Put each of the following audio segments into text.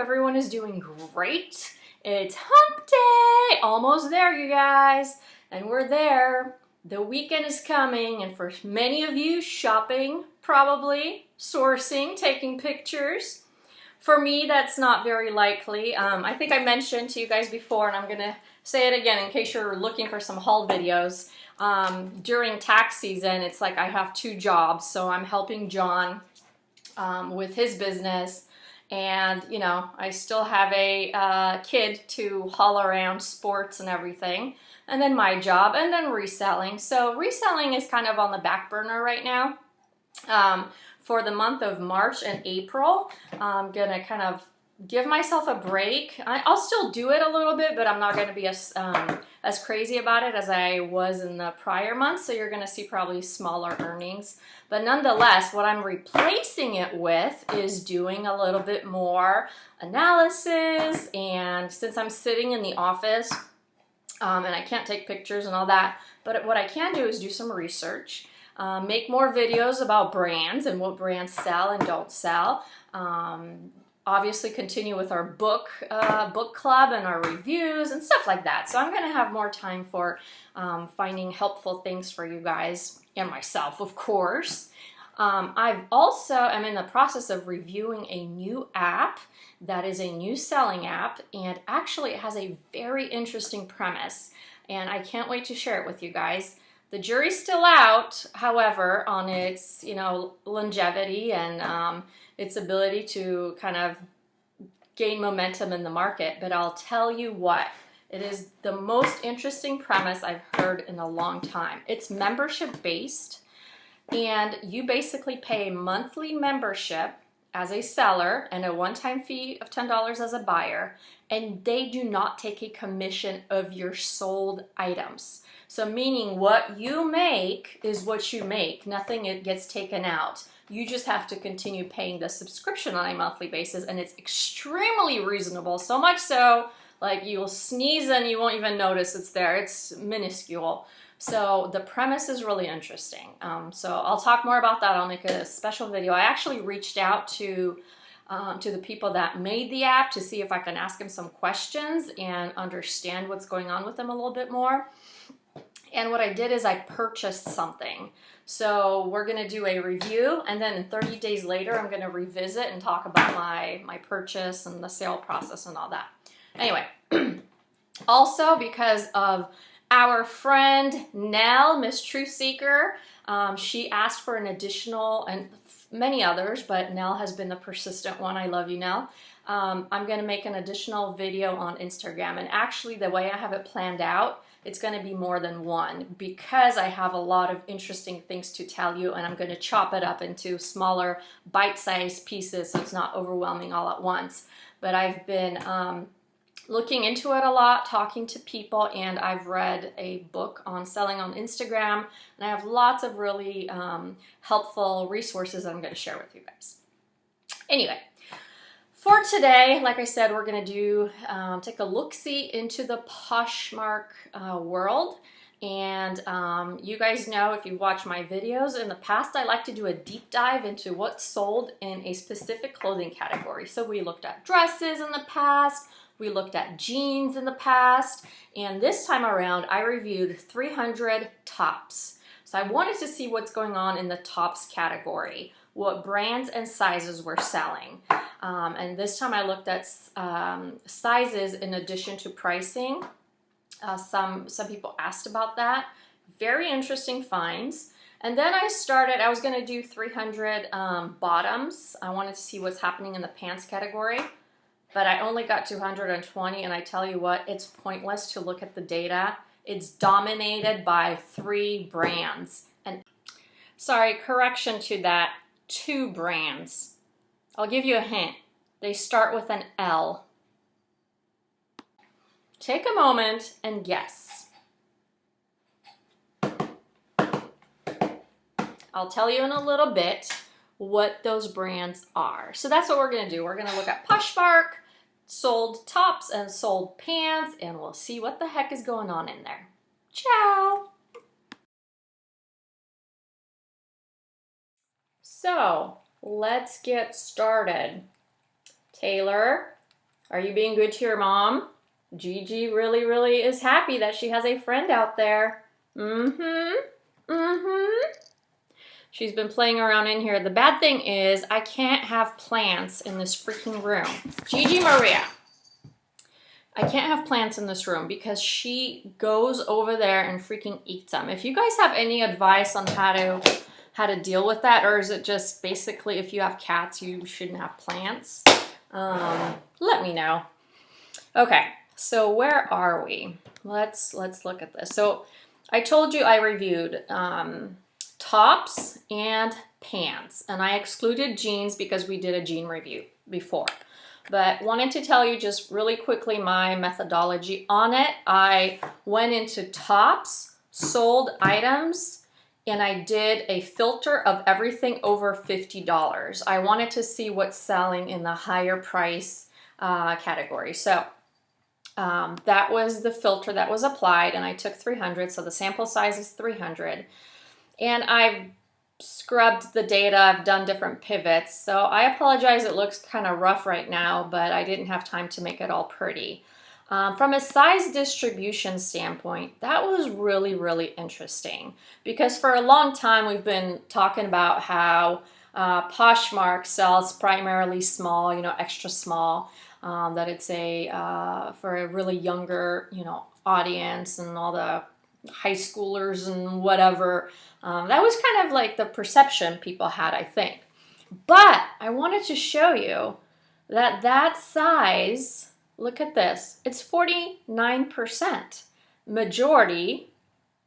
everyone is doing great. It's hump day, almost there, you guys, and we're there. The weekend is coming, and for many of you, shopping, probably, sourcing, taking pictures. For me, that's not very likely. I think I mentioned to you guys before, and I'm gonna say it again in case you're looking for some haul videos. During tax season, it's like I have two jobs, so I'm helping John with his business, and you know, I still have a kid to haul around sports and everything, and then my job, and then reselling. So reselling is kind of on the back burner right now. For the month of March and April, I'm gonna kind of give myself a break. I'll still do it a little bit, but I'm not gonna be as crazy about it as I was in the prior months, so you're gonna see probably smaller earnings. But nonetheless, what I'm replacing it with is doing a little bit more analysis, and since I'm sitting in the office, and I can't take pictures and all that, but what I can do is do some research, make more videos about brands and what brands sell and don't sell. Obviously continue with our book club and our reviews and stuff like that. So I'm going to have more time for finding helpful things for you guys and myself, of course. I'm in the process of reviewing a new app that is a new selling app, and actually it has a very interesting premise, and I can't wait to share it with you guys. The jury's still out, however, on its, longevity and its ability to kind of gain momentum in the market. But I'll tell you what, it is the most interesting premise I've heard in a long time. It's membership based, and you basically pay a monthly membership as a seller and a one-time fee of $10 as a buyer, and they do not take a commission of your sold items. So meaning what you make is what you make. Nothing gets taken out. You just have to continue paying the subscription on a monthly basis, and it's extremely reasonable. So much so, like, you'll sneeze and you won't even notice it's there. It's minuscule. So the premise is really interesting. So I'll talk more about that. I'll make a special video. I actually reached out to the people that made the app to see if I can ask them some questions and understand what's going on with them a little bit more. And what I did is I purchased something. So we're gonna do a review, and then 30 days later, I'm gonna revisit and talk about my purchase and the sale process and all that. Anyway, also because of our friend Nell, Miss Truth Seeker, she asked for an additional, and many others, but Nell has been the persistent one. I love you, Nell. I'm gonna make an additional video on Instagram, and actually the way I have it planned out, it's going to be more than one because I have a lot of interesting things to tell you, and I'm going to chop it up into smaller bite-sized pieces so it's not overwhelming all at once. But I've been looking into it a lot, talking to people, and I've read a book on selling on Instagram, and I have lots of really helpful resources that I'm going to share with you guys. Anyway, for today, like I said, we're going to do take a look-see into the Poshmark world. And you guys know, if you've watched my videos in the past, I like to do a deep dive into what's sold in a specific clothing category. So we looked at dresses in the past, we looked at jeans in the past, and this time around I reviewed 300 tops. So I wanted to see what's going on in the tops category, what brands and sizes were selling. And this time I looked at sizes in addition to pricing. Some people asked about that. Very interesting finds. And then I was gonna do 300 bottoms. I wanted to see what's happening in the pants category, but I only got 220, and I tell you what, it's pointless to look at the data. It's dominated by 3 brands. And sorry, correction to that, 2 brands. I'll give you a hint. They start with an L. Take a moment and guess. I'll tell you in a little bit what those brands are. So that's what we're gonna do. We're gonna look at Poshmark, sold tops and sold pants, and we'll see what the heck is going on in there. Ciao! So let's get started. Taylor, Are you being good to your mom? Gigi really, really is happy that she has a friend out there. She's been playing around in here. The bad thing is I can't have plants in this freaking room. Gigi Maria. I can't have plants in this room because she goes over there and freaking eats them. If you guys have any advice on how to deal with that, or is it just basically if you have cats you shouldn't have plants, let me know. Okay, so where are we? Let's look at this. So I told you I reviewed tops and pants, and I excluded jeans because we did a jean review before. But wanted to tell you just really quickly my methodology on it. I went into tops, sold items, and I did a filter of everything over $50. I wanted to see what's selling in the higher price category. So that was the filter that was applied, and I took 300, so the sample size is 300. And I've scrubbed the data, I've done different pivots, so I apologize it looks kind of rough right now, but I didn't have time to make it all pretty. From a size distribution standpoint, that was really, really interesting because for a long time we've been talking about how Poshmark sells primarily small, extra small, that it's for a really younger, audience and all the high schoolers and whatever. That was kind of like the perception people had, I think. But I wanted to show you that size, look at this, it's 49%. Majority,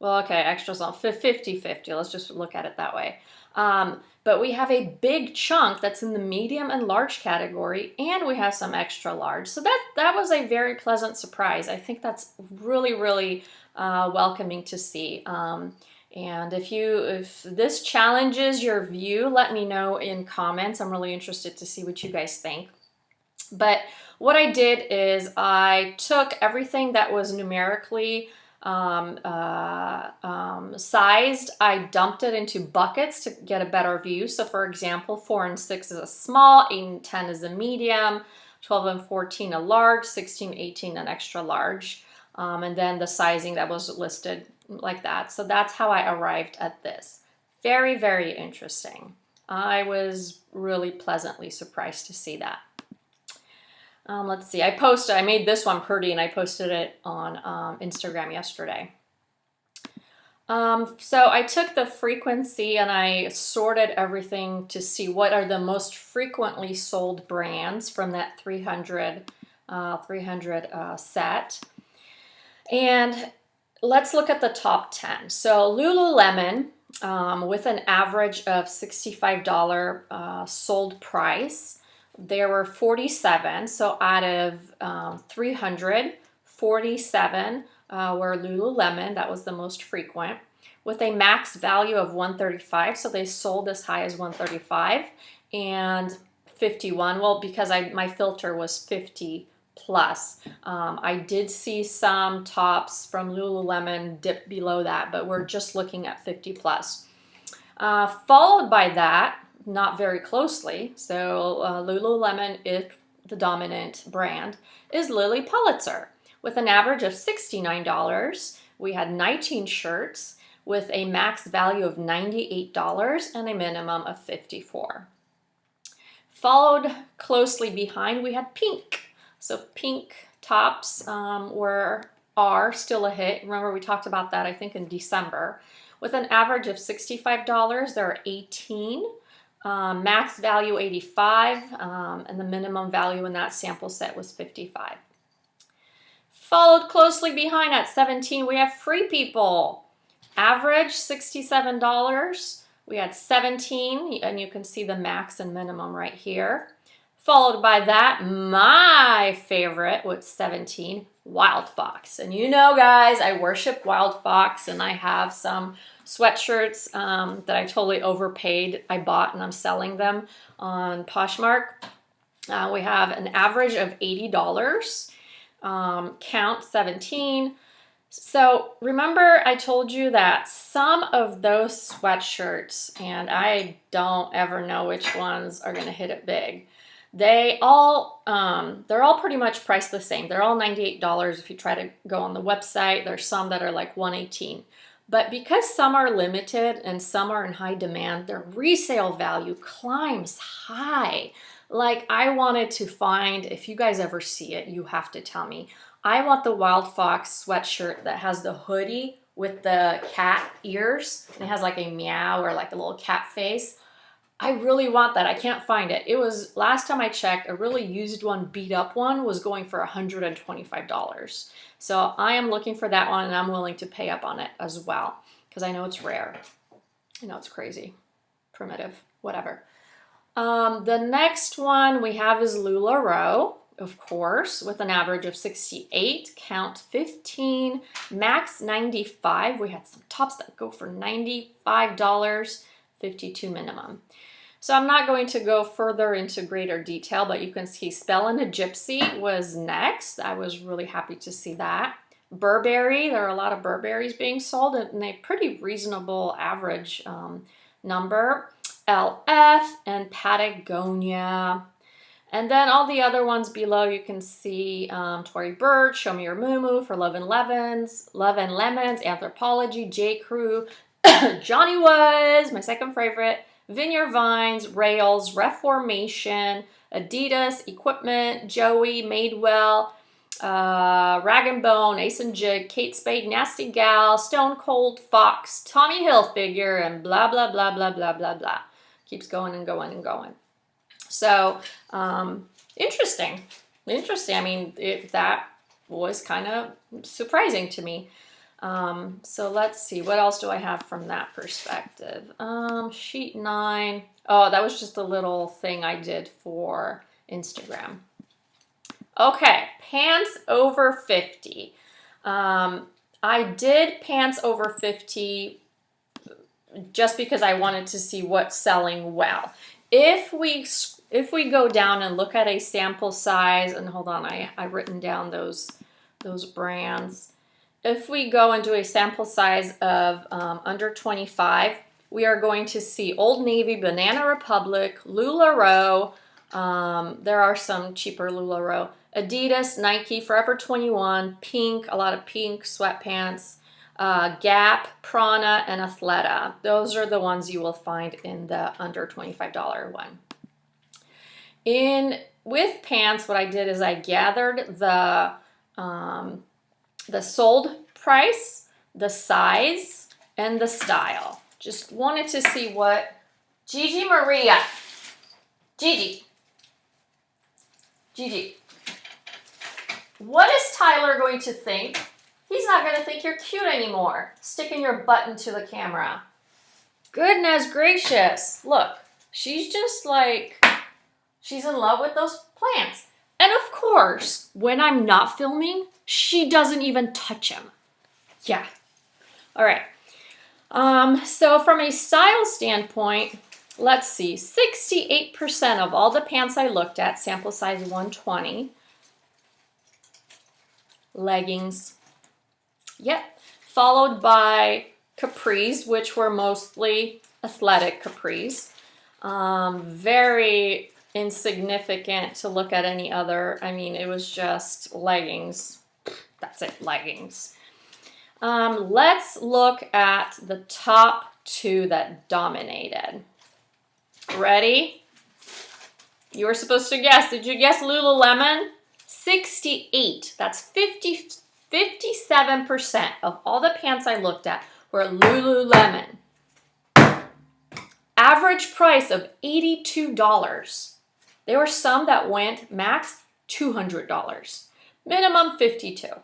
well, okay, extra small, 50-50, let's just look at it that way. But we have a big chunk that's in the medium and large category, and we have some extra large. So that was a very pleasant surprise. I think that's really, really welcoming to see. And if this challenges your view, let me know in comments. I'm really interested to see what you guys think. But what I did is I took everything that was numerically sized, I dumped it into buckets to get a better view. So for example, 4 and 6 is a small, 8 and 10 is a medium, 12 and 14 a large, 16, 18 an extra large. And then the sizing that was listed like that. So that's how I arrived at this. Very, very interesting. I was really pleasantly surprised to see that. Let's see, I made this one pretty and I posted it on Instagram yesterday. So I took the frequency and I sorted everything to see what are the most frequently sold brands from that 300 set. And let's look at the top 10. So Lululemon, with an average of $65 sold price, there were 47. So out of 300, 47 were Lululemon. That was the most frequent, with a max value of 135. So they sold as high as 135 and 51. Well, because my filter was 50 plus. I did see some tops from Lululemon dip below that, but we're just looking at 50 plus. Followed by that, not very closely, so Lululemon is the dominant brand, is Lilly Pulitzer. With an average of $69, we had 19 shirts with a max value of $98 and a minimum of $54. Followed closely behind, we had pink. So pink tops are still a hit. Remember, we talked about that, I think, in December. With an average of $65, there are 18. Max value 85, and the minimum value in that sample set was 55. Followed closely behind at 17, we have Free People. Average $67. We had 17, and you can see the max and minimum right here. Followed by that, my favorite with 17, Wild Fox. And you know, guys, I worship Wild Fox, and I have some sweatshirts that I totally overpaid. I bought and I'm selling them on Poshmark. We have an average of $80. Count 17. So remember I told you that some of those sweatshirts, and I don't ever know which ones are going to hit it big. they're all pretty much priced the same. They're all $98 if you try to go on the website. There's some that are like $118. But because some are limited and some are in high demand, their resale value climbs high. Like I wanted to find, if you guys ever see it, you have to tell me. I want the Wild Fox sweatshirt that has the hoodie with the cat ears. And it has like a meow or like a little cat face. I really want that. I can't find it. It was, last time I checked, a really used one, beat up one was going for $125. So I am looking for that one and I'm willing to pay up on it as well because I know it's rare. I know it's crazy, primitive, whatever. The next one we have is Lularoe, of course, with an average of 68, count 15, max 95. We had some tops that go for $95, 52 minimum. So I'm not going to go further into greater detail, but you can see Spellin' a Gypsy was next. I was really happy to see that. Burberry, there are a lot of Burberrys being sold and a pretty reasonable average number. LF and Patagonia. And then all the other ones below you can see Tory Burch, Show Me Your Moo for Love and Lemons, Anthropology, J. Crew, Johnny Was, my second favorite, Vineyard Vines, Rails, Reformation, Adidas, Equipment, Joey, Madewell, Rag and Bone, Ace and Jig, Kate Spade, Nasty Gal, Stone Cold Fox, Tommy Hilfiger, and blah, blah, blah, blah, blah, blah, blah. Keeps going and going and going. So, interesting. I mean, that was kind of surprising to me. So let's see, what else do I have from that perspective? Sheet 9. Oh, that was just a little thing I did for Instagram. Okay, pants over 50. I did pants over 50 just because I wanted to see what's selling well. If we go down and look at a sample size, and hold on, I've written down those brands. If we go and do a sample size of under 25, we are going to see Old Navy, Banana Republic, Lularoe. There are some cheaper Lularoe. Adidas, Nike, Forever 21, Pink, a lot of Pink sweatpants, Gap, Prana, and Athleta. Those are the ones you will find in the under $25 one. With pants, what I did is I gathered the sold price, the size, and the style. Just wanted to see what Gigi, what is Tyler going to think? He's not going to think you're cute anymore, sticking your butt into the camera. Goodness gracious. Look, she's just like, she's in love with those plants. And of course, when I'm not filming, she doesn't even touch him. Yeah. All right. So from a style standpoint, let's see, 68% of all the pants I looked at, sample size 120. Leggings. Yep. Followed by capris, which were mostly athletic capris. Very insignificant to look at any other. I mean, it was just leggings. That's it, leggings. Let's look at the top two that dominated. Ready? You were supposed to guess. Did you guess Lululemon? 68. That's 57% of all the pants I looked at were Lululemon. Average price of $82. There were some that went max $200. Minimum $52.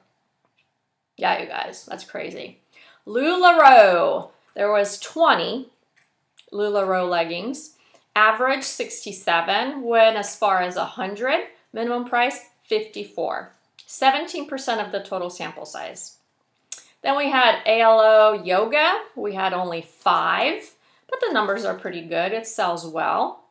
Yeah, you guys, that's crazy. Lularoe. There was 20 Lularoe leggings. Average 67. Went as far as 100. Minimum price 54. 17% of the total sample size. Then we had ALO Yoga. We had only 5. But the numbers are pretty good. It sells well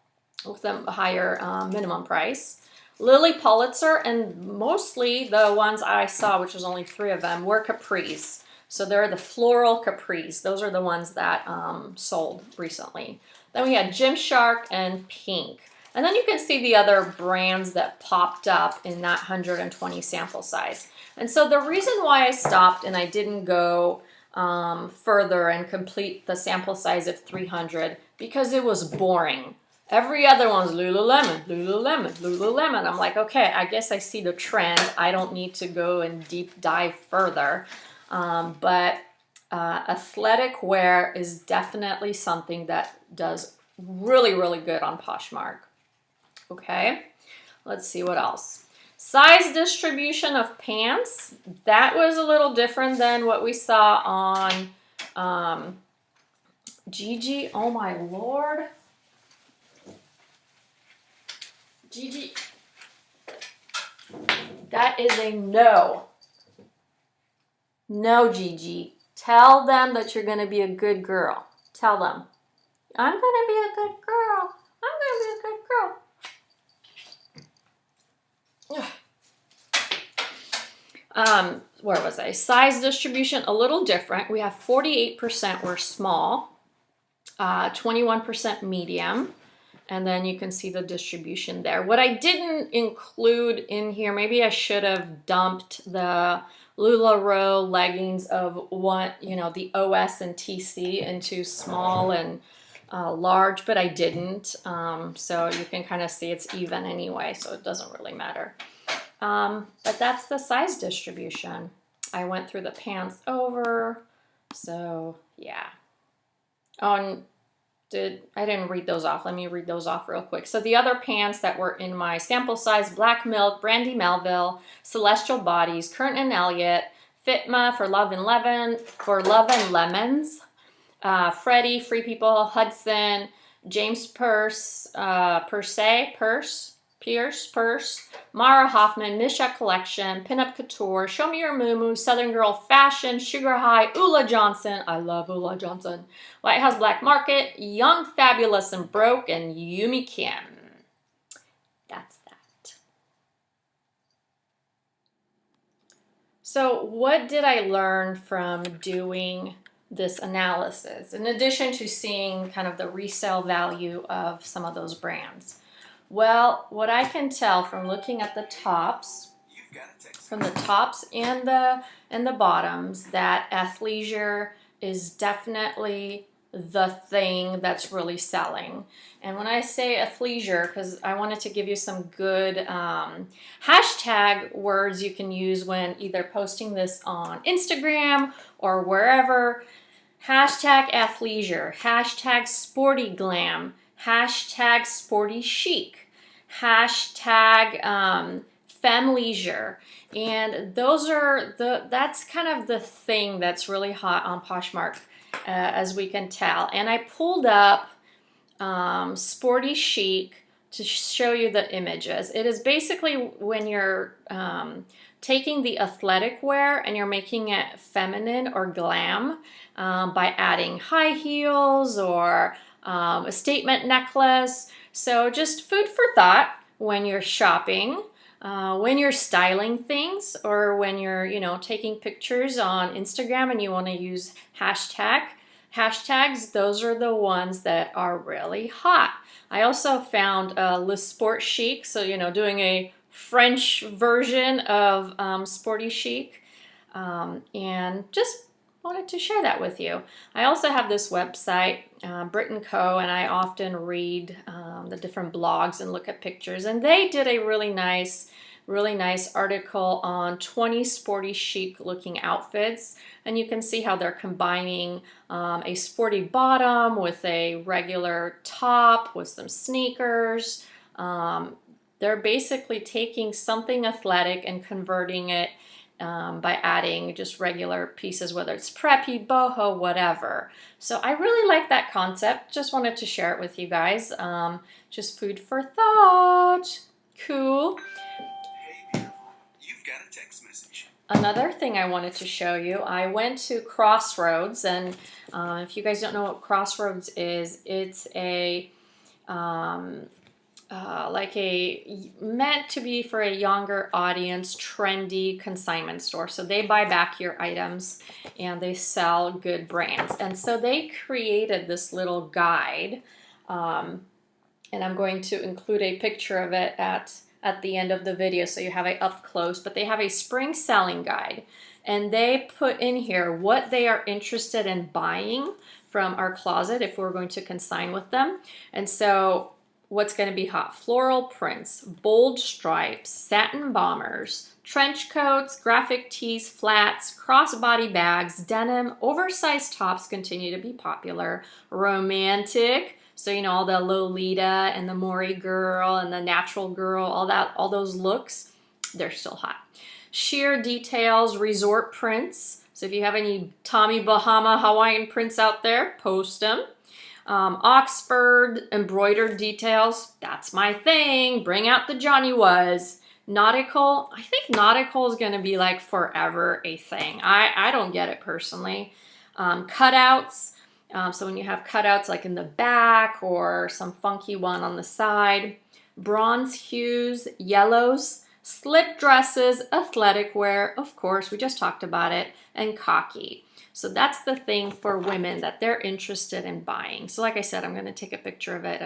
with a higher minimum price. Lily Pulitzer, and mostly the ones I saw, which was only 3 of them, were capris. So they're the floral capris. Those are the ones that sold recently. Then we had Gymshark and Pink. And then you can see the other brands that popped up in that 120 sample size. And so the reason why I stopped and I didn't go further and complete the sample size of 300, because it was boring. Every other one's Lululemon, Lululemon, Lululemon. I'm like, okay, I guess I see the trend. I don't need to go and deep dive further. But athletic wear is definitely something that does really, really good on Poshmark. Okay, let's see what else. Size distribution of pants. That was a little different than what we saw on Gigi. Oh my Lord. Gigi. That is a no. No, Gigi. Tell them that you're going to be a good girl. Tell them. I'm going to be a good girl. I'm going to be a good girl. Where was I? Size distribution, a little different. We have 48% were small, 21% medium, and then you can see the distribution there. What I didn't include in here, maybe I should have dumped the Lularoe leggings of the OS and TC into small and large, but I didn't. So you can kind of see it's even anyway, so it doesn't really matter. But that's the size distribution. I went through the pants over, so yeah. Oh, and I didn't read those off. Let me read those off real quick. So the other pants that were in my sample size: Black Milk, Brandy Melville, Celestial Bodies, Curtin and Elliott, Fitma for Love and Lemons, Freddie, Free People, Hudson, James Pierce, Mara Hoffman, Misha Collection, Pinup Couture, Show Me Your Muumuu, Southern Girl Fashion, Sugar High, Ula Johnson, I love Ula Johnson, White House Black Market, Young, Fabulous, and Broke, and Yumi Kim. That's that. So what did I learn from doing this analysis, in addition to seeing kind of the resale value of some of those brands? Well, what I can tell from looking at the tops, and the bottoms, that athleisure is definitely the thing that's really selling. And when I say athleisure, because I wanted to give you some good hashtag words you can use when either posting this on Instagram or wherever. Hashtag athleisure, hashtag sporty glam, hashtag sporty chic, hashtag femleisure. And that's kind of the thing that's really hot on Poshmark, as we can tell. And I pulled up sporty chic to show you the images. It is basically when you're taking the athletic wear and you're making it feminine or glam by adding high heels or a statement necklace. So just food for thought when you're shopping, when you're styling things, or when you're, taking pictures on Instagram and you want to use hashtags. Those are the ones that are really hot. I also found Le Sport Chic, so, doing a French version of sporty chic, and just wanted to share that with you. I also have this website, Brit & Co., and I often read the different blogs and look at pictures, and they did a really nice article on 20 sporty chic looking outfits, and you can see how they're combining a sporty bottom with a regular top with some sneakers. They're basically taking something athletic and converting it by adding just regular pieces, whether it's preppy, boho, whatever. So I really like that concept. Just wanted to share it with you guys. Just food for thought. Cool. Hey, beautiful. You've got a text message. Another thing I wanted to show you, I went to Crossroads, and if you guys don't know what Crossroads is, it's a meant to be for a younger audience, trendy consignment store. So they buy back your items and they sell good brands. And so they created this little guide and I'm going to include a picture of it at the end of the video so you have it up close. But they have a spring selling guide, and they put in here what they are interested in buying from our closet if we're going to consign with them. And so what's going to be hot? Floral prints, bold stripes, satin bombers, trench coats, graphic tees, flats, crossbody bags, denim, oversized tops continue to be popular, romantic, so you know, all the Lolita and the Maury girl and the natural girl, all those looks, they're still hot. Sheer details, resort prints. So if you have any Tommy Bahama Hawaiian prints out there, post them. Oxford embroidered details, that's my thing. Bring out the Johnny Was. Nautical, I think nautical is going to be like forever a thing. I don't get it personally. Cutouts. So when you have cutouts like in the back or some funky one on the side. Bronze hues, yellows, slip dresses, athletic wear, of course, we just talked about it, and khaki. So that's the thing for women that they're interested in buying. So like I said, I'm going to take a picture of it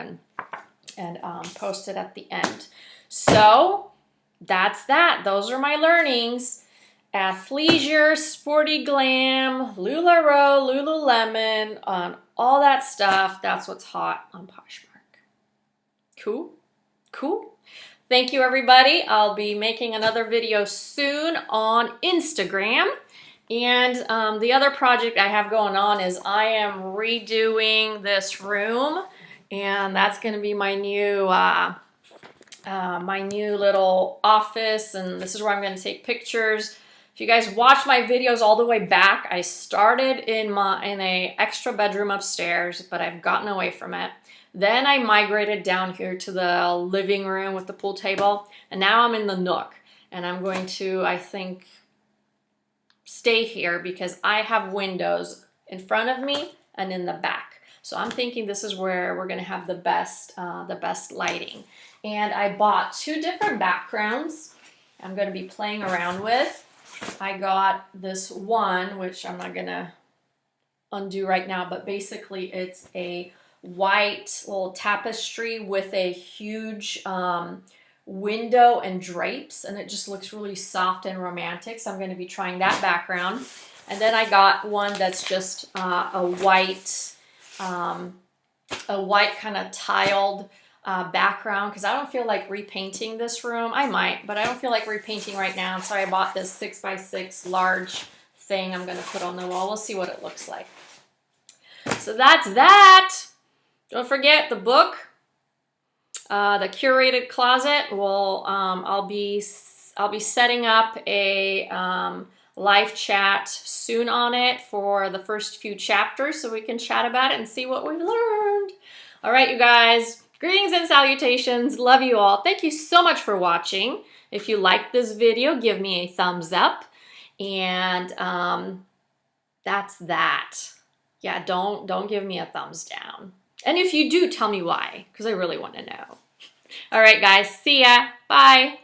and post it at the end. So that's that. Those are my learnings. Athleisure, sporty glam, Lularoe, Lululemon, on all that stuff. That's what's hot on Poshmark. Cool? Cool? Thank you, everybody. I'll be making another video soon on Instagram. And the other project I have going on is I am redoing this room, and that's going to be my new little office, and this is where I'm going to take pictures. If you guys watch my videos all the way back, I started in a extra bedroom upstairs, but I've gotten away from it. Then I migrated down here to the living room with the pool table, and now I'm in the nook, and I'm going to, I think, stay here because I have windows in front of me and in the back. So I'm thinking this is where we're going to have the best lighting. And I bought 2 different backgrounds I'm going to be playing around with. I got this one, which I'm not going to undo right now, but basically it's a white little tapestry with a huge window and drapes, and it just looks really soft and romantic. So I'm going to be trying that background. And then I got one that's just a white kind of tiled background, because I don't feel like repainting this room. I might, but I don't feel like repainting right now. So I bought this 6x6 large thing I'm going to put on the wall. We'll see what it looks like. So that's that. Don't forget the book, the curated closet. Well, I'll be setting up a live chat soon on it for the first few chapters, so we can chat about it and see what we've learned. All right, you guys. Greetings and salutations. Love you all. Thank you so much for watching. If you liked this video, give me a thumbs up. And that's that. Yeah, don't give me a thumbs down. And if you do, tell me why, because I really want to know. All right, guys. See ya. Bye.